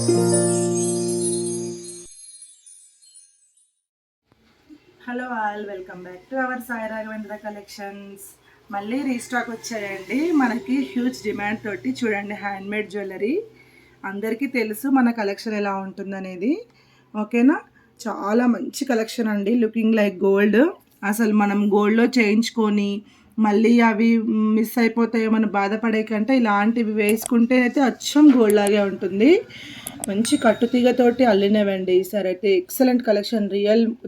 Hello all, welcome back to our Sai Raghavendra collections. మళ్ళీ restock వచ్చాయండి. మనకి హ్యూజ్ డిమాండ్ తోటి చూడండి, హ్యాండ్మేడ్ జ్యువెలరీ. అందరికీ తెలుసు మన కలెక్షన్ ఎలా ఉంటుందనేది, ఓకేనా. చాలా మంచి కలెక్షన్ అండి, లుకింగ్ లైక్ గోల్డ్. అసలు మనం గోల్డ్లో చేయించుకొని మళ్ళీ అవి మిస్ అయిపోతాయేమని బాధపడే కంటే ఇలాంటివి వేసుకుంటే అయితే అచ్చం గోల్డ్ లాగే ఉంటుంది. మంచి కట్టుతీగతోటి అల్లినవండి. ఈసారి అయితే excellent collection.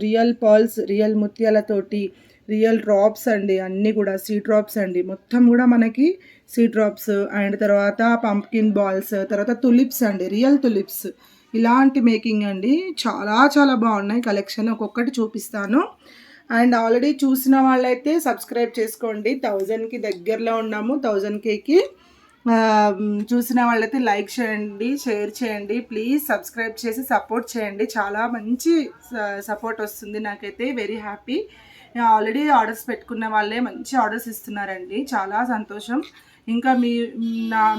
Real pearls, real ముత్యాలతోటి, రియల్ డ్రాప్స్ అండి. అన్నీ కూడా సీ డ్రాప్స్ అండి. మొత్తం కూడా మనకి సీ డ్రాప్స్ అండ్ తర్వాత పంప్కిన్ బాల్స్, తర్వాత తులిప్స్ అండి, రియల్ తులిప్స్. ఇలాంటి మేకింగ్ అండి. చాలా చాలా బాగున్నాయి కలెక్షన్. ఒక్కొక్కటి చూపిస్తాను. అండ్ ఆల్రెడీ చూసిన వాళ్ళైతే సబ్స్క్రైబ్ చేసుకోండి. 1000కి దగ్గరలో ఉన్నాము, 1000Kకి. చూసిన వాళ్ళైతే లైక్ చేయండి, షేర్ చేయండి, ప్లీజ్ సబ్స్క్రైబ్ చేసి సపోర్ట్ చేయండి. చాలా మంచి సపోర్ట్ వస్తుంది నాకైతే. Very happy. ఆల్రెడీ ఆర్డర్స్ పెట్టుకున్న వాళ్ళే మంచి ఆర్డర్స్ ఇస్తున్నారండి, చాలా సంతోషం. ఇంకా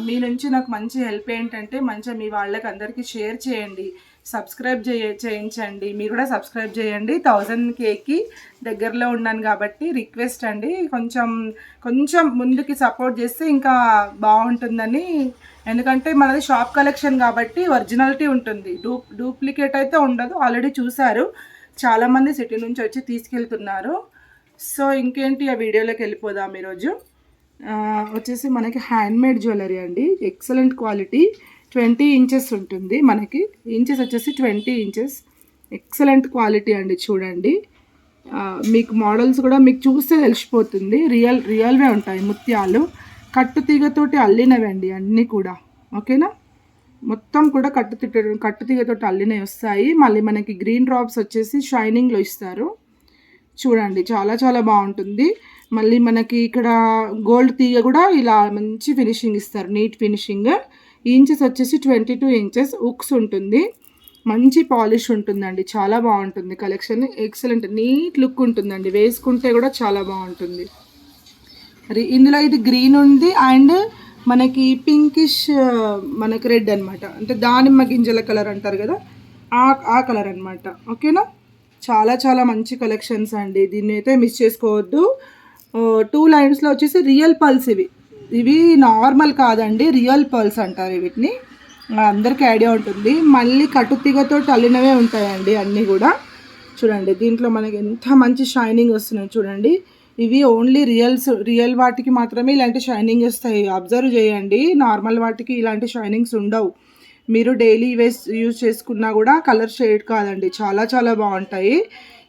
మీ నుంచి నాకు మంచి హెల్ప్ ఏంటంటే మంచిగా మీ వాళ్ళకి అందరికీ షేర్ చేయండి, సబ్స్క్రైబ్ చేయించండి. మీరు కూడా సబ్స్క్రైబ్ చేయండి. 1000Kకి దగ్గరలో ఉన్నాను కాబట్టి రిక్వెస్ట్ అండి, కొంచెం ముందుకి సపోర్ట్ చేస్తే ఇంకా బాగుంటుందని. ఎందుకంటే మనది షాప్ కలెక్షన్ కాబట్టి ఒరిజినాలిటీ ఉంటుంది, డూప్లికేట్ అయితే ఉండదు. ఆల్రెడీ చూశారు, చాలామంది సిటీ నుంచి వచ్చి తీసుకెళ్తున్నారు. సో ఇంకేంటి, ఆ వీడియోలోకి వెళ్ళిపోదాం. ఈరోజు వచ్చేసి మనకి హ్యాండ్మేడ్ జ్యువెలరీ అండి, ఎక్సలెంట్ క్వాలిటీ. 20 ఇంచెస్ ఉంటుంది మనకి. ఇంచెస్ వచ్చేసి 20 ఇంచెస్. ఎక్సలెంట్ క్వాలిటీ అండి. చూడండి, మీకు మోడల్స్ కూడా మీకు చూస్తే తెలిసిపోతుంది. రియల్వే ఉంటాయి ముత్యాలు. కట్టుతీగతోటి అల్లినవండి అన్నీ కూడా, ఓకేనా. మొత్తం కూడా కట్టుతీగతోటి అల్లినవి వస్తాయి. మళ్ళీ మనకి గ్రీన్ డ్రాప్స్ వచ్చేసి షైనింగ్లో ఇస్తారు. చూడండి, చాలా చాలా బాగుంటుంది. మళ్ళీ మనకి ఇక్కడ గోల్డ్ తీగ కూడా ఇలా మంచి ఫినిషింగ్ ఇస్తారు, నీట్ ఫినిషింగ్. ఇంచెస్ వచ్చేసి 22 ఇంచెస్. ఉక్స్ ఉంటుంది, మంచి పాలిష్ ఉంటుందండి. చాలా బాగుంటుంది కలెక్షన్. ఎక్సలెంట్ నీట్ లుక్ ఉంటుందండి, వేసుకుంటే కూడా చాలా బాగుంటుంది. ఇందులో ఇది గ్రీన్ ఉంది అండ్ మనకి పింకిష్, మనకి రెడ్ అనమాట. అంటే దానిమ్మ గింజల కలర్ అంటారు కదా, ఆ కలర్ అనమాట, ఓకేనా. చాలా చాలా మంచి కలెక్షన్స్ అండి, దీన్ని అయితే మిస్ చేసుకోవద్దు. 2 లైన్స్లో వచ్చేసి రియల్ పల్స్. ఇవి నార్మల్ కాదండి, రియల్ పర్ల్స్ అంటారు వీటిని. అందరికీ ఐడియా ఉంటుంది. మళ్ళీ కట్టుతీగతో అల్లినవే ఉంటాయండి అన్నీ కూడా. చూడండి, దీంట్లో మనకి ఎంత మంచి షైనింగ్ వస్తున్నాయి చూడండి. ఇవి ఓన్లీ రియల్ వాటికి మాత్రమే ఇలాంటి షైనింగ్ వస్తాయి. అబ్జర్వ్ చేయండి, నార్మల్ వాటికి ఇలాంటి షైనింగ్స్ ఉండవు. మీరు డైలీ యూజ్ చేసుకున్నా కూడా కలర్ షేడ్ కాదండి, చాలా చాలా బాగుంటాయి.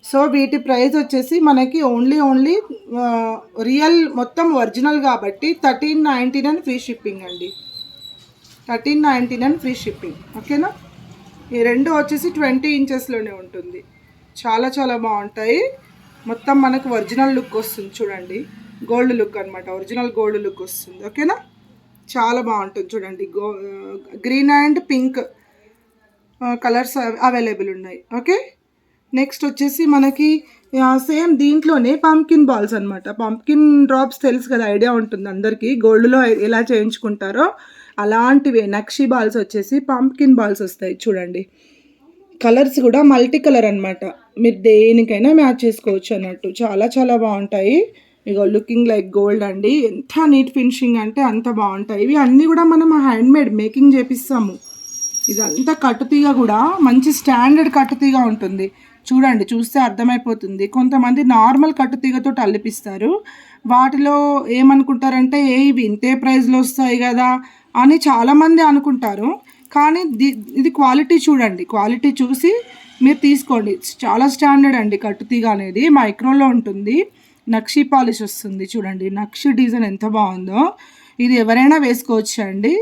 సో వీటి ప్రైస్ వచ్చేసి మనకి ఓన్లీ రియల్ మొత్తం ఒరిజినల్ కాబట్టి 1399 ఫ్రీ షిప్పింగ్ అండి. 1399 ఫ్రీ షిప్పింగ్, ఓకేనా. ఈ రెండు వచ్చేసి 20 ఇంచెస్లోనే ఉంటుంది. చాలా చాలా బాగుంటాయి. మొత్తం మనకు ఒరిజినల్ లుక్ వస్తుంది చూడండి, గోల్డ్ లుక్ అనమాట, ఒరిజినల్ గోల్డ్ లుక్ వస్తుంది, ఓకేనా. చాలా బాగుంటుంది చూడండి. Green and pink colours available ఉన్నాయి, ఓకే. నెక్స్ట్ వచ్చేసి మనకి సేమ్ దీంట్లోనే పంప్కిన్ బాల్స్ అనమాట. పంప్కిన్ డ్రాప్స్ తెలుసు కదా, ఐడియా ఉంటుంది అందరికీ. గోల్డ్లో ఎలా చేయించుకుంటారో అలాంటివే నక్షి బాల్స్ వచ్చేసి పంప్కిన్ బాల్స్ వస్తాయి చూడండి. కలర్స్ కూడా మల్టీ కలర్ అనమాట, మీరు దేనికైనా మ్యాచ్ చేసుకోవచ్చు అన్నట్టు. చాలా చాలా బాగుంటాయి. ఇగో లుకింగ్ లైక్ గోల్డ్ అండి. ఎంత నీట్ ఫినిషింగ్ అంటే అంత బాగుంటాయి. ఇవి అన్నీ కూడా మనం హ్యాండ్మేడ్ మేకింగ్ చేపిస్తాము. ఇదంతా కట్టుతీగ కూడా మంచి స్టాండర్డ్ కట్టుతీగ ఉంటుంది. చూడండి, చూస్తే అర్థమైపోతుంది. కొంతమంది నార్మల్ కట్టుతీగతో అల్లిపిస్తారు. వాటిలో ఏమనుకుంటారంటే ఇవి ఇంతే ప్రైస్లో వస్తాయి కదా అని చాలామంది అనుకుంటారు. కానీ ఇది క్వాలిటీ చూడండి, క్వాలిటీ చూసి మీరు తీసుకోండి. చాలా స్టాండర్డ్ అండి. కట్టుతీగ అనేది మైక్రోలో ఉంటుంది. నక్షి పాలిష్ వస్తుంది చూడండి. నక్షి డిజైన్ ఎంత బాగుందో. ఇది ఎవరైనా వేసుకోవచ్చు అండి.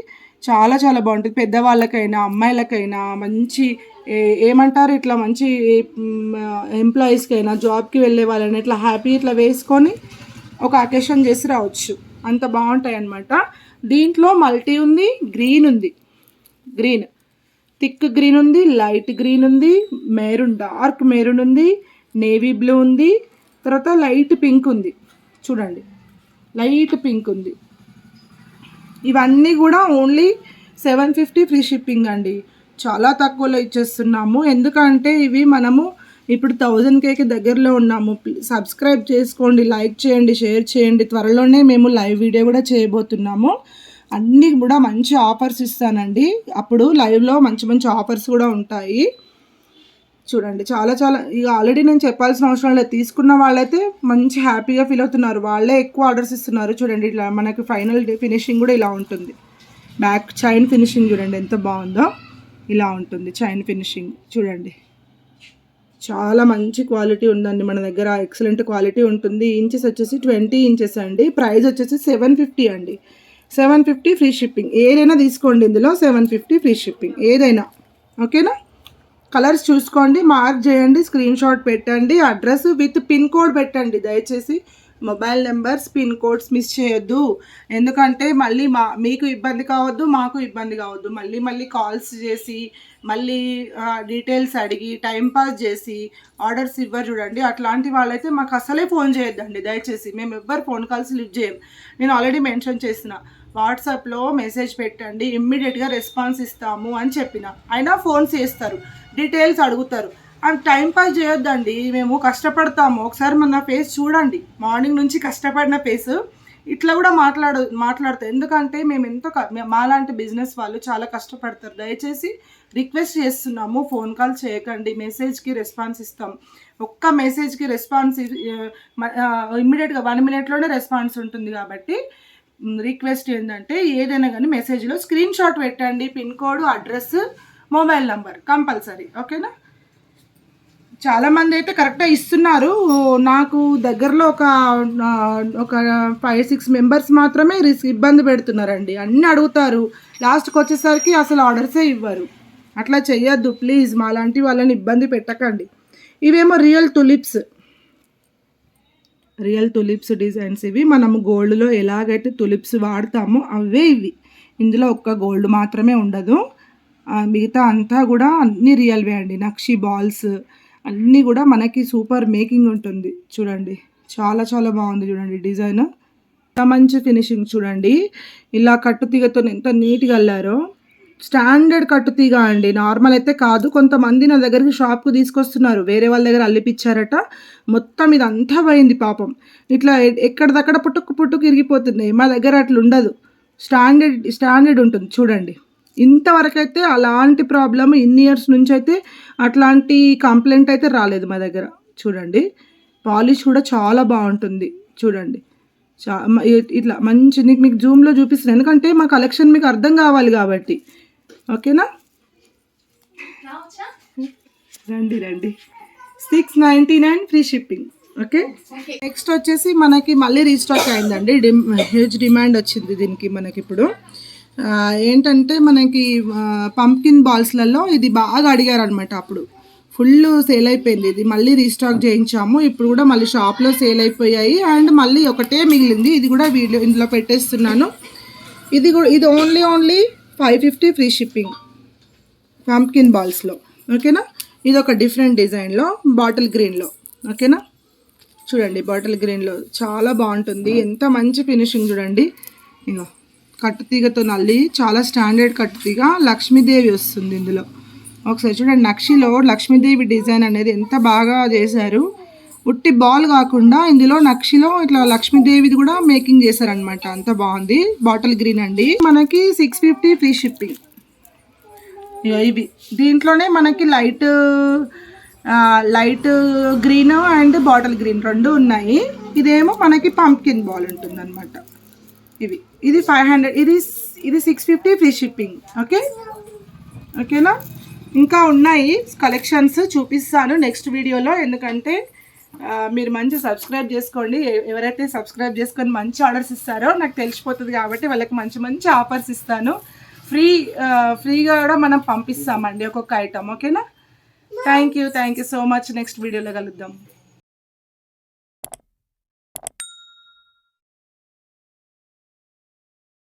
చాలా చాలా బాగుంటుంది. పెద్దవాళ్ళకైనా అమ్మాయిలకైనా మంచి ఏమంటారు ఇట్లా మంచి ఎంప్లాయీస్కైనా, జాబ్కి వెళ్ళే వాళ్ళైనా ఇట్లా హ్యాపీ ఇట్లా వేసుకొని ఒక అకేషన్ చేసి రావచ్చు. అంత బాగుంటాయి అన్నమాట. దీంట్లో మల్టీ ఉంది, గ్రీన్ ఉంది, గ్రీన్ థిక్ గ్రీన్ ఉంది, లైట్ గ్రీన్ ఉంది, మెరూన్ డార్క్ మెరూన్ ఉంది, నేవీ బ్లూ ఉంది, తర్వాత లైట్ పింక్ ఉంది చూడండి, లైట్ పింక్ ఉంది. ఇవన్నీ కూడా ఓన్లీ 750 ఫ్రీ షిప్పింగ్ అండి. చాలా తక్కువలో ఇచ్చేస్తున్నాము. ఎందుకంటే ఇవి మనము ఇప్పుడు 1000Kకి దగ్గరలో ఉన్నాము. సబ్స్క్రైబ్ చేసుకోండి, లైక్ చేయండి, షేర్ చేయండి. త్వరలోనే మేము లైవ్ వీడియో కూడా చేయబోతున్నాము. అన్నీ కూడా మంచి ఆఫర్స్ ఇస్తానండి. అప్పుడు లైవ్లో మంచి మంచి ఆఫర్స్ కూడా ఉంటాయి. చూడండి చాలా చాలా ఇక ఆల్రెడీ నేను చెప్పాల్సిన అవసరం లేదు. తీసుకున్న వాళ్ళైతే మంచి హ్యాపీగా ఫీల్ అవుతున్నారు. వాళ్ళే ఎక్కువ ఆర్డర్స్ ఇస్తున్నారు. చూడండి ఇట్లా మనకి ఫైనల్ ఫినిషింగ్ కూడా ఇలా ఉంటుంది. బ్యాక్ చైన్ ఫినిషింగ్ చూడండి ఎంత బాగుందో. ఇలా ఉంటుంది చైన్ ఫినిషింగ్. చూడండి చాలా మంచి క్వాలిటీ ఉందండి మన దగ్గర. ఎక్సలెంట్ క్వాలిటీ ఉంటుంది. ఇంచెస్ వచ్చేసి 20 ఇంచెస్ అండి. ప్రైస్ వచ్చేసి 750 అండి. 750 ఫ్రీ షిప్పింగ్. ఏదైనా తీసుకోండి ఇందులో 750 ఫ్రీ షిప్పింగ్ ఏదైనా. ఓకేనా? కలర్స్ చూసుకోండి, మార్క్ చేయండి, స్క్రీన్ షాట్ పెట్టండి, అడ్రస్ విత్ పిన్ కోడ్ పెట్టండి. దయచేసి mobile numbers pin codes miss చేయొద్దు. ఎందుకంటే మళ్ళీ మీకు ఇబ్బంది కావద్దు, మాకు ఇబ్బంది కావద్దు. మళ్ళీ కాల్స్ చేసి మళ్ళీ డీటెయిల్స్ అడిగి టైంపాస్ చేసి ఆర్డర్స్ ఇవ్వరు చూడండి. అట్లాంటి వాళ్ళైతే మాకు అసలే ఫోన్ చేయొద్దండి దయచేసి. మేము ఎవ్వరు ఫోన్ కాల్స్ లిఫ్ట్ చేయం. నేను ఆల్రెడీ మెన్షన్ చేసిన వాట్సాప్లో మెసేజ్ పెట్టండి, ఇమ్మీడియట్గా రెస్పాన్స్ ఇస్తాము అని చెప్పిన. అయినా ఫోన్స్ చేస్తారు, డీటెయిల్స్ అడుగుతారు. అండ్ టైంపాస్ చేయొద్దండి. మేము కష్టపడతాము. ఒకసారి మన ఫేస్ చూడండి. మార్నింగ్ నుంచి కష్టపడిన ఫేస్ ఇట్లా కూడా మాట్లాడతాం. ఎందుకంటే మేము ఎంతో మాలాంటి బిజినెస్ వాళ్ళు చాలా కష్టపడతారు. దయచేసి రిక్వెస్ట్ చేస్తున్నాము, ఫోన్ కాల్ చేయకండి. మెసేజ్కి రెస్పాన్స్ ఇస్తాం. ఒక్క మెసేజ్కి రెస్పాన్స్ ఇమ్మీడియట్గా 1 minute రెస్పాన్స్ ఉంటుంది. కాబట్టి రిక్వెస్ట్ ఏంటంటే ఏదైనా కానీ మెసేజ్లో స్క్రీన్ షాట్ పెట్టండి, pin code, address, mobile number compulsory. ఓకేనా? చాలామంది అయితే కరెక్ట్గా ఇస్తున్నారు. నాకు దగ్గరలో ఒక 5-6 మెంబర్స్ మాత్రమే ఇబ్బంది పెడుతున్నారండి. అన్నీ అడుగుతారు, లాస్ట్కి వచ్చేసరికి అసలు ఆర్డర్సే ఇవ్వరు. అట్లా చెయ్యొద్దు ప్లీజ్. మాలాంటి వాళ్ళని ఇబ్బంది పెట్టకండి. ఇవేమో రియల్ తులిప్స్ డిజైన్స్. ఇవి మనము గోల్డ్లో ఎలాగైతే తులిప్స్ వాడతామో అవే ఇవి. ఇందులో ఒక్క గోల్డ్ మాత్రమే ఉండదు, మిగతా అంతా కూడా అన్నీ రియల్వే అండి. నక్షి బాల్స్ అన్నీ కూడా మనకి సూపర్ మేకింగ్ ఉంటుంది. చూడండి చాలా చాలా బాగుంది. చూడండి డిజైన్ ఎంత మంచి ఫినిషింగ్. చూడండి ఇలా కట్టుతీగతో ఎంత నీట్గా అల్లారో. స్టాండర్డ్ కట్టుతీగ అండి, నార్మల్ అయితే కాదు. కొంతమంది నా దగ్గరికి షాప్కు తీసుకొస్తున్నారు, వేరే వాళ్ళ దగ్గర అల్లిపిచ్చారట. మొత్తం ఇదంతా పోయింది పాపం. ఇట్లా ఎక్కడిదక్కడ పుట్టుకు ఇరిగిపోతున్నాయి. మా దగ్గర అట్లా ఉండదు, స్టాండర్డ్ ఉంటుంది. చూడండి ఇంతవరకు అయితే అలాంటి ప్రాబ్లమ్ ఇన్ని ఇయర్స్ నుంచి అయితే అట్లాంటి కంప్లైంట్ అయితే రాలేదు మా దగ్గర. చూడండి పాలిష్ కూడా చాలా బాగుంటుంది. చూడండి ఇట్లా మంచి మీకు జూమ్లో చూపిస్తున్నాను, ఎందుకంటే మా కలెక్షన్ మీకు అర్థం కావాలి కాబట్టి. ఓకేనా? రండి 699 ఫ్రీ షిప్పింగ్. ఓకే, నెక్స్ట్ వచ్చేసి మనకి మళ్ళీ రీస్టాక్ అయిందండి. హ్యూజ్ డిమాండ్ వచ్చింది దీనికి. మనకి ఇప్పుడు ఏంటంటే మనకి పంప్కిన్ బాల్స్లలో ఇది బాగా అడిగారు అనమాట. అప్పుడు ఫుల్ సేల్ అయిపోయింది. ఇది మళ్ళీ రీస్టాక్ చేయించాము. ఇప్పుడు కూడా మళ్ళీ షాప్లో సేల్ అయిపోయాయి. అండ్ మళ్ళీ ఒకటే మిగిలింది, ఇది కూడా ఇందులో పెట్టేస్తున్నాను. ఇది ఓన్లీ 550 ఫ్రీ షిప్పింగ్ పంప్కిన్ బాల్స్లో. ఓకేనా? ఇది ఒక డిఫరెంట్ డిజైన్లో బాటిల్ గ్రీన్లో. ఓకేనా? చూడండి బాటిల్ గ్రీన్లో చాలా బాగుంటుంది. ఎంత మంచి ఫినిషింగ్ చూడండి. ఇగో కట్టుతీగతో నల్లి, చాలా స్టాండర్డ్ కట్టుతీగ. లక్ష్మీదేవి వస్తుంది ఇందులో. ఒకసారి చూడండి నక్షిలో లక్ష్మీదేవి డిజైన్ అనేది ఎంత బాగా చేశారు. ఉట్టి బాల్ కాకుండా ఇందులో నక్షిలో ఇట్లా లక్ష్మీదేవిది కూడా మేకింగ్ చేశారనమాట. అంత బాగుంది. బాటిల్ గ్రీన్ అండి. మనకి 650 ఫ్రీ షిప్పింగ్. ఇవి దీంట్లోనే మనకి light green and bottle green రెండు ఉన్నాయి. ఇదేమో మనకి పంప్కిన్ బాల్ ఉంటుంది అనమాట. ఇది 500, ఇది 650 ఫ్రీ షిప్పింగ్. ఓకేనా? ఇంకా ఉన్నాయి కలెక్షన్స్, చూపిస్తాను నెక్స్ట్ వీడియోలో. ఎందుకంటే మీరు మంచి సబ్స్క్రైబ్ చేసుకోండి. ఎవరైతే సబ్స్క్రైబ్ చేసుకొని మంచి ఆర్డర్స్ ఇస్తారో నాకు తెలిసిపోతుంది కాబట్టి వాళ్ళకి మంచి ఆఫర్స్ ఇస్తాను. ఫ్రీగా కూడా మనం పంపిస్తామండి ఒక్కొక్క ఐటమ్. ఓకేనా? Thank you so much. Next వీడియోలో కలుద్దాం.